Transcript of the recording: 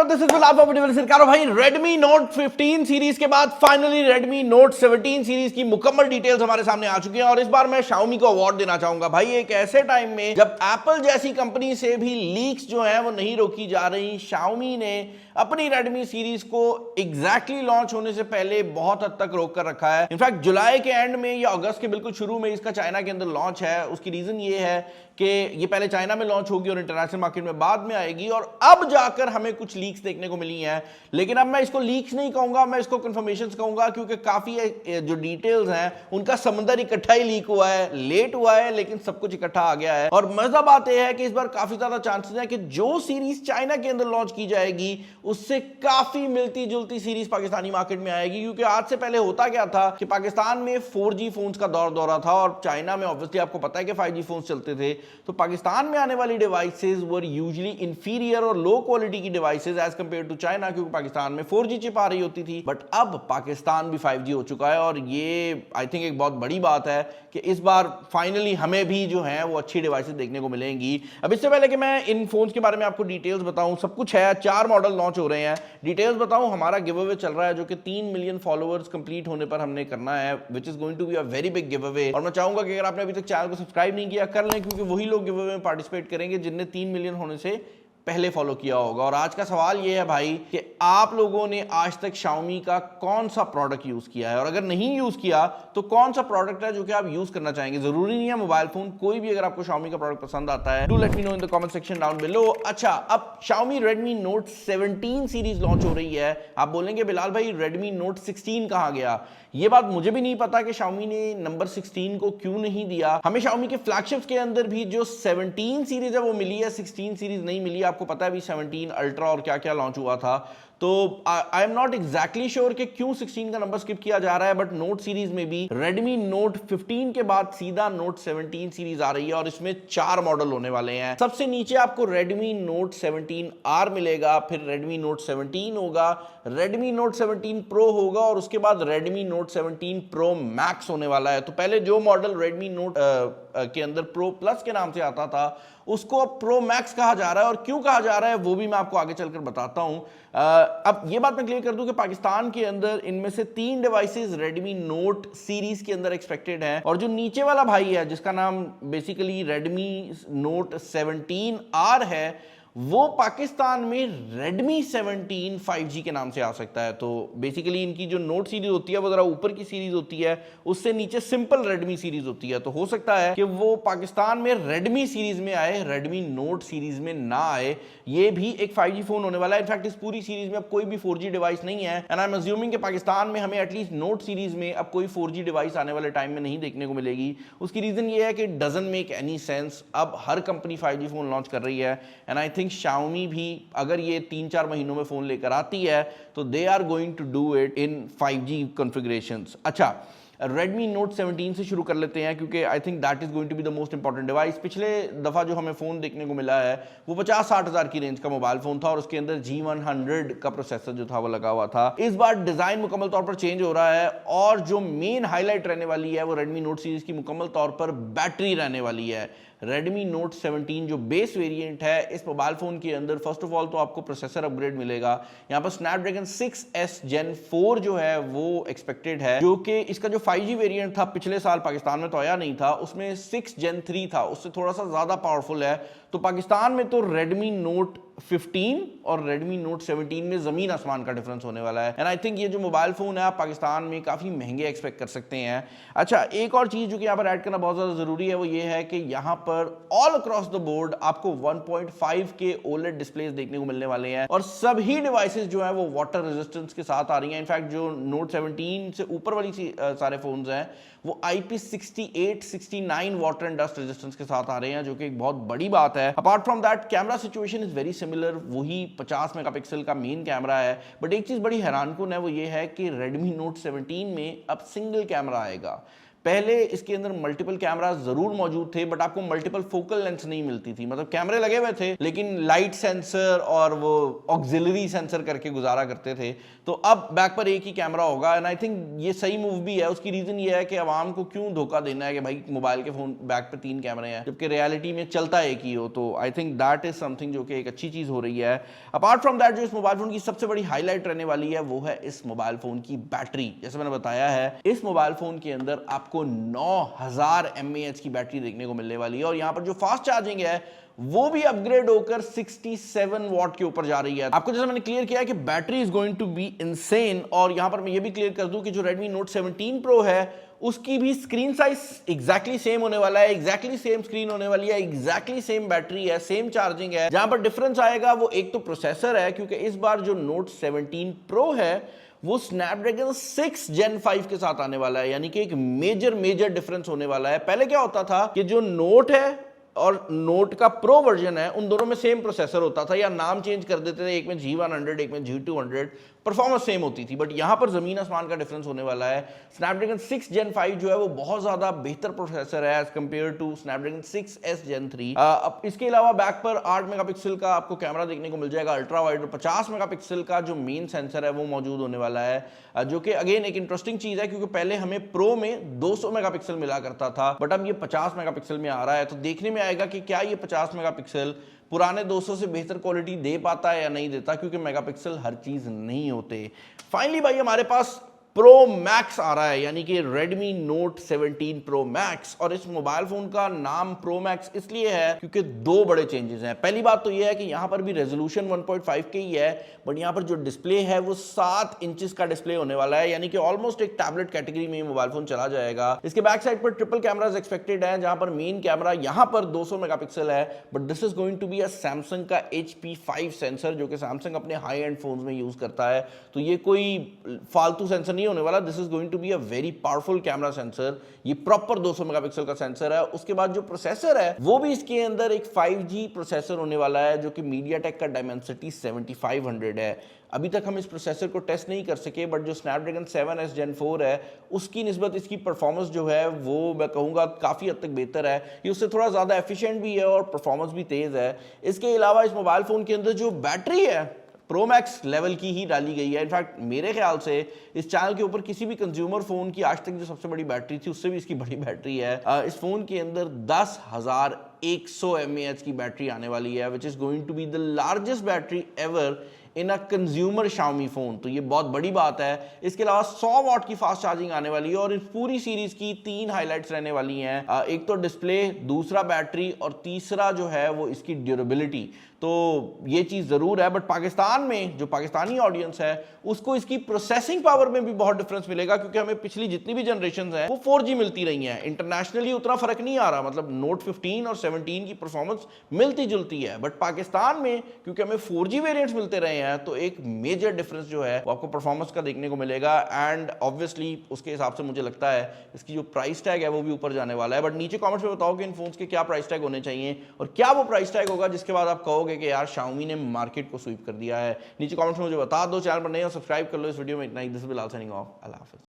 This is Bilal सरकार भाई। Redmi Note 15 series के बाद फाइनली Redmi Note 17 सीरीज की मुकम्मल डिटेल्स हमारे सामने आ चुकी हैं और इस बार मैं Xiaomi को अवार्ड देना चाहूंगा भाई। एक ऐसे टाइम में जब Apple जैसी कंपनी से भी लीक्स जो है वो नहीं रोकी जा रही, Xiaomi ने अपनी Redmi सीरीज को एग्जैक्टली लॉन्च होने से पहले बहुत हद तक रोक कर रखा है। इनफैक्ट जुलाई के एंड में या अगस्त के बिल्कुल शुरू में इसका चाइना के अंदर लॉन्च है। उसकी रीजन ये है कि ये पहले चाइना में लॉन्च होगी और इंटरनेशनल मार्केट में बाद में आएगी और अब जाकर हमें कुछ लीक्स देखने को मिली हैं। लेकिन अब मैं इसको लीक्स नहीं कहूंगा, मैं इसको कंफर्मेशंस कहूंगा, क्योंकि काफी जो डिटेल्स हैं उनका समंदर इकट्ठा ही लीक हुआ है, लेट हुआ है लेकिन सब कुछ इकट्ठा आ गया है। और मजा बात यह है कि इस बार काफी ज्यादा चांसेस है कि जो सीरीज चाइना के अंदर लॉन्च की जाएगी उससे काफी मिलती जुलती सीरीज पाकिस्तानी मार्केट में आएगी। क्योंकि आज से पहले होता क्या था कि पाकिस्तान में 4G फोन्स का दौरा था और चाइना में ऑब्वियसली आपको पता है कि 5G फोन्स चलते थे, तो पाकिस्तान में आने वाली डिवाइसेस वर यूजुअली इंफीरियर और लो क्वालिटी की devices as compare to China, क्योंकि पाकिस्तान में 4G चिप आ रही होती थी। बट अब पाकिस्तान भी 5G हो चुका है और ये आई थिंक एक बहुत बड़ी बात है कि इस बार फाइनली हमें भी जो है वो अच्छी डिवाइसेस देखने को मिलेंगी। अब इससे पहले कि मैं इन फोन्स के बारे में आपको डिटेल्स बताऊं, सब कुछ है, 4 मॉडल लॉन्च हो रहे हैं। डिटेल्स बताऊं, हमारा गिव अवे चल रहा है जो कि 3 मिलियन फॉलोअर्स कंप्लीट होने पर हमने करना है, which is going to be a very big giveaway. और मैं चाहूंगा कि अगर आपने अभी तक चैनल को सब्सक्राइब नहीं किया कर लें, क्योंकि वही लोग गिव अवे में पार्टिसिपेट करेंगे जिनने 3 मिलियन होने से पहले फॉलो किया होगा। और आज का सवाल यह है भाई कि आप लोगों ने आज तक Xiaomi का कौन सा प्रोडक्ट यूज किया है, और अगर नहीं यूज किया तो कौन सा प्रोडक्ट है जो कि आप यूज करना चाहेंगे। जरूरी नहीं है मोबाइल फोन, कोई भी अगर आपको Xiaomi का प्रोडक्ट पसंद आता है, do let me know in the comment section down below. अच्छा, अब Xiaomi Redmi Note 17 series launch हो रही है। आप बोलेंगे बिलाल भाई Redmi Note 16 कहां गया? ये बात मुझे भी नहीं पता कि Xiaomi ने नंबर 16 को क्यों नहीं दिया। हमें Xiaomi के फ्लैगशिप्स के अंदर भी जो 17 सीरीज है वो मिली है, 16 सीरीज नहीं मिली। आपको पता है भी 17 अल्ट्रा और क्या क्या लॉन्च हुआ था, तो I am not exactly sure कि क्यों 16 का नंबर स्किप किया जा रहा है। बट नोट सीरीज में भी Redmi Note 15 के बाद सीधा Note 17 सीरीज आ रही है और इसमें 4 मॉडल होने वाले हैं। सबसे नीचे आपको Redmi Note 17R मिलेगा, फिर Redmi Note 17 होगा, Redmi Note 17 Pro होगा और उसके बाद Redmi Note 17 Pro Max होने वाला है। तो पहले जो मॉडल Redmi Note के अंदर Pro Plus के नाम से आता था उसको अब Pro Max कहा जा रहा है, और क्यों कहा जा रहा है वो भी मैं आपको आगे चलकर बताता हूं। अब ये बात मैं क्लियर कर दूं कि पाकिस्तान के अंदर इनमें से 3 डिवाइसेस Redmi Note सीरीज के अंदर एक्सपेक्टेड हैं, और जो नीचे वाला भाई है जिसका नाम बेसिकली Redmi Note 17R है, वो पाकिस्तान में Redmi 17 5G के नाम से आ सकता है। तो बेसिकली इनकी जो नोट सीरीज होती है वो जरा ऊपर की सीरीज होती है, उससे नीचे सिंपल Redmi सीरीज होती है। तो हो सकता है कि वो पाकिस्तान में Redmi सीरीज में आए, Redmi Note सीरीज में ना आए। ये भी एक 5G फोन होने वाला है। इनफैक्ट इस पूरी सीरीज में अब कोई भी 4G डिवाइस नहीं है, एंड आई एम अज्यूमिंग कि पाकिस्तान में हमें एटलीस्ट नोट सीरीज में अब कोई 4G डिवाइस आने वाले टाइम में नहीं देखने को मिलेगी। उसकी रीजन ये है कि it doesn't make any sense. अब हर कंपनी 5G फोन लॉन्च कर रही है, एंड आई थिंक Xiaomi भी अगर ये 3-4 महीनों में फोन लेकर आती है तो they are going to do it in 5G configurations. अच्छा, Redmi Note 17 से शुरू कर लेते हैं क्योंकि I think that is going to be the most important device. पिछले दफा जो हमें फोन देखने को मिला है वो 50-60 हज़ार की रेंज का मोबाइल फोन था और उसके अंदर G100 का प्रोसेसर जो था वो लगा हुआ था। इस बार डिजाइन मुकम्मल तौर पर चेंज हो रहा है और जो मेन हाईलाइट रहने वाली है वो Redmi Note सीरीज की मुकम्मल तौर पर बैटरी रहने वाली है। Redmi Note 17 जो बेस वेरिएंट है इस मोबाइल फोन के अंदर, फर्स्ट ऑफ ऑल तो आपको प्रोसेसर अपग्रेड मिलेगा। यहाँ पर Snapdragon 6S Gen 4 जो है वो एक्सपेक्टेड है, जो कि इसका जो 5G वेरिएंट था पिछले साल पाकिस्तान में तो आया नहीं था, उसमें 6 Gen 3 था, उससे थोड़ा सा ज्यादा पावरफुल है। तो पाकिस्तान में तो Redmi Note 15 और Redmi Note 17 में जमीन आसमान का डिफरेंस होने वाला है, एंड आई थिंक ये जो मोबाइल फोन है आप पाकिस्तान में काफी महंगे एक्सपेक्ट कर सकते हैं। अच्छा, एक और चीज जो कि यहाँ पर ऐड करना बहुत ज्यादा जरूरी है वो ये है कि यहाँ पर ऑल अक्रॉस द बोर्ड आपको 1.5 के OLED डिस्प्लेस देखने को मिलने वाले हैं और सभी डिवाइसेस जो है वो वाटर रेजिस्टेंस के साथ आ रही हैं। इनफैक्ट जो Note 17 से ऊपर वाली सारे फोन्स हैं वो IP68, 69 water and dust resistance के साथ आ रहे हैं, जो कि एक बहुत बड़ी बात है। Apart from that camera situation is very similar, वही 50 मेगापिक्सल का मेन कैमरा है। बट एक चीज बड़ी हैरानकुन है वो ये है कि Redmi Note 17 में अब सिंगल कैमरा आएगा। पहले इसके अंदर मल्टीपल कैमरा जरूर मौजूद थे, बट आपको मल्टीपल फोकल लेंथ नहीं मिलती थी। मतलब कैमरे लगे हुए थे लेकिन लाइट सेंसर और वो ऑक्सिलरी सेंसर करके गुजारा करते थे। तो अब बैक पर एक ही कैमरा होगा, एंड आई थिंक ये सही मूव भी है। उसकी रीजन ये है कि आवाम को क्यों धोखा देना है कि भाई मोबाइल के फोन बैक पे 3 कैमरे हैं, जबकि रियलिटी में चलता एक ही हो। तो आई थिंक दैट इज समथिंग जो कि एक अच्छी चीज हो रही है। अपार्ट फ्रॉम दैट, जो इस मोबाइल फोन की सबसे बड़ी हाईलाइट रहने वाली है वो है इस मोबाइल फोन की बैटरी। जैसे मैंने बताया है, इस मोबाइल फोन के अंदर आपको 9000 mAh की बैटरी देखने को मिलने वाली है, और यहां पर जो फास्ट चार्जिंग है वो भी अपग्रेड होकर 67 वॉट के ऊपर जा रही है। आपको जैसा मैंने क्लियर किया है कि battery is going to be insane. और यहां पर मैं ये भी क्लियर कर दूं कि जो Redmi Note 17 Pro है उसकी भी स्क्रीन साइज एग्जैक्टली सेम होने वाला है, एग्जैक्टली सेम स्क्रीन होने वाली है, एग्जैक्टली सेम बैटरी है, सेम चार्जिंग है। जहां पर डिफरेंस आएगा वो एक तो प्रोसेसर है, क्योंकि इस बार जो Note 17 Pro है वो स्नैपड्रैगन 6 Gen 5 के साथ आने वाला है, यानी कि एक मेजर डिफरेंस होने वाला है। पहले क्या होता था कि जो नोट है और नोट का प्रो वर्जन है उन दोनों में सेम प्रोसेसर होता था, या नाम चेंज कर देते थे, एक में G100 एक में G200, परफॉर्मेंस सेम होती थी। बट यहां पर जमीन आसमान का डिफरेंस होने वाला है। स्नैपड्रैगन 6 Gen 5 जो है वो बहुत ज्यादा बेहतर प्रोसेसर है as compare to Snapdragon 6S Gen 3। अब इसके अलावा बैक पर 8 मेगापिक्सल का आपको कैमरा देखने को मिल जाएगा अल्ट्रा वाइड, और 50 मेगापिक्सल का जो मेन सेंसर है वो मौजूद होने वाला है, जो कि अगेन एक इंटरेस्टिंग चीज है, क्योंकि पहले हमें प्रो में 200 मेगापिक्सल मिला करता था, बट अब ये 50 मेगापिक्सल में आ रहा है। तो देखने में आएगा कि क्या ये 50 मेगापिक्सल पुराने 200 से बेहतर क्वालिटी दे पाता है या नहीं देता, क्योंकि मेगापिक्सल हर चीज नहीं होते। फाइनली भाई हमारे पास प्रो मैक्स आ रहा है, यानी कि Redmi Note 17 Pro Max। और इस मोबाइल फोन का नाम प्रो मैक्स इसलिए है क्योंकि 2 बड़े चेंजेस हैं। पहली बात तो यह है कि यहां पर भी रेजोल्यूशन 1.5 के ही है, बट यहां पर जो डिस्प्ले है वो 7 इंचेस का डिस्प्ले होने वाला है, यानी कि ऑलमोस्ट एक टैबलेट कैटेगरी में मोबाइल फोन चला जाएगा। इसके बैक साइड पर ट्रिपल कैमरास एक्सपेक्टेड है, जहां पर मेन कैमरा यहां पर 200 मेगापिक्सल है, but this is going to be a Samsung का HP5 सेंसर, जो कि सैमसंग अपने हाई एंड फोन्स में यूज करता है। तो ये कोई फालतू सेंसर नहीं होने वाला, this is going to be a very powerful camera sensor. ये प्रॉपर 200 मेगापिक्सल का सेंसर है। उसके बाद जो प्रोसेसर है वो भी इसके अंदर एक 5G प्रोसेसर होने वाला है, जो कि मीडियाटेक का Dimensity 7500 है। अभी तक हम इस प्रोसेसर को टेस्ट नहीं कर सके, बट जो स्नैपड्रैगन 7S Gen 4 है उसकी निस्बत इसकी परफॉर्मेंस जो है वो मैं कहूँगा काफ़ी हद तक बेहतर है। ये उससे थोड़ा ज़्यादा एफिशिएंट भी है और परफॉर्मेंस भी तेज़ है। इसके अलावा इस मोबाइल फ़ोन के अंदर जो बैटरी है प्रो मैक्स लेवल की ही डाली गई है। इनफैक्ट मेरे ख्याल से इस चैनल के ऊपर किसी भी कंज्यूमर फोन की आज तक जो सबसे बड़ी बैटरी थी उससे भी इसकी बड़ी बैटरी है। इस फोन के अंदर 10,100 mAh की बैटरी आने वाली है, which is going to be the largest battery ever in a consumer Xiaomi phone. तो ये बहुत बड़ी बात है। इसके अलावा 100 वॉट की फास्ट चार्जिंग आने वाली है, और इस पूरी सीरीज की 3 हाइलाइट्स रहने वाली हैं। एक तो डिस्प्ले, दूसरा बैटरी, और तीसरा जो है वो इसकी ड्यूरेबिलिटी। तो ये चीज जरूर है, बट पाकिस्तान में जो पाकिस्तानी ऑडियंस है उसको इसकी प्रोसेसिंग पावर में भी बहुत डिफरेंस मिलेगा, क्योंकि हमें पिछली जितनी भी जनरेशन है वो 4G मिलती रही हैं। इंटरनेशनली उतना फर्क नहीं आ रहा, मतलब Note 15 और 17 की परफॉर्मेंस मिलती जुलती है, बट पाकिस्तान में क्योंकि हमें 4G वेरिएंट्स मिलते रहे हैं तो एक मेजर डिफरेंस जो है वो आपको परफॉर्मेंस का देखने को मिलेगा। एंड ऑब्वियसली उसके हिसाब से मुझे लगता है इसकी जो प्राइस टैग है वो भी ऊपर जाने वाला है। बट नीचे कॉमेंट्स में बताओ कि इन फोन्स के क्या प्राइस टैग होने चाहिए, और क्या वो प्राइस टैग होगा जिसके बाद आप कहोगे कि यार Xiaomi ने मार्केट को स्वीप कर दिया है। नीचे कमेंट्स में मुझे बता दो। चैनल पर नहीं हो सब्सक्राइब कर लो। इस वीडियो में इतना ही। This is Bilal signing off. अल्लाह हाफिज़।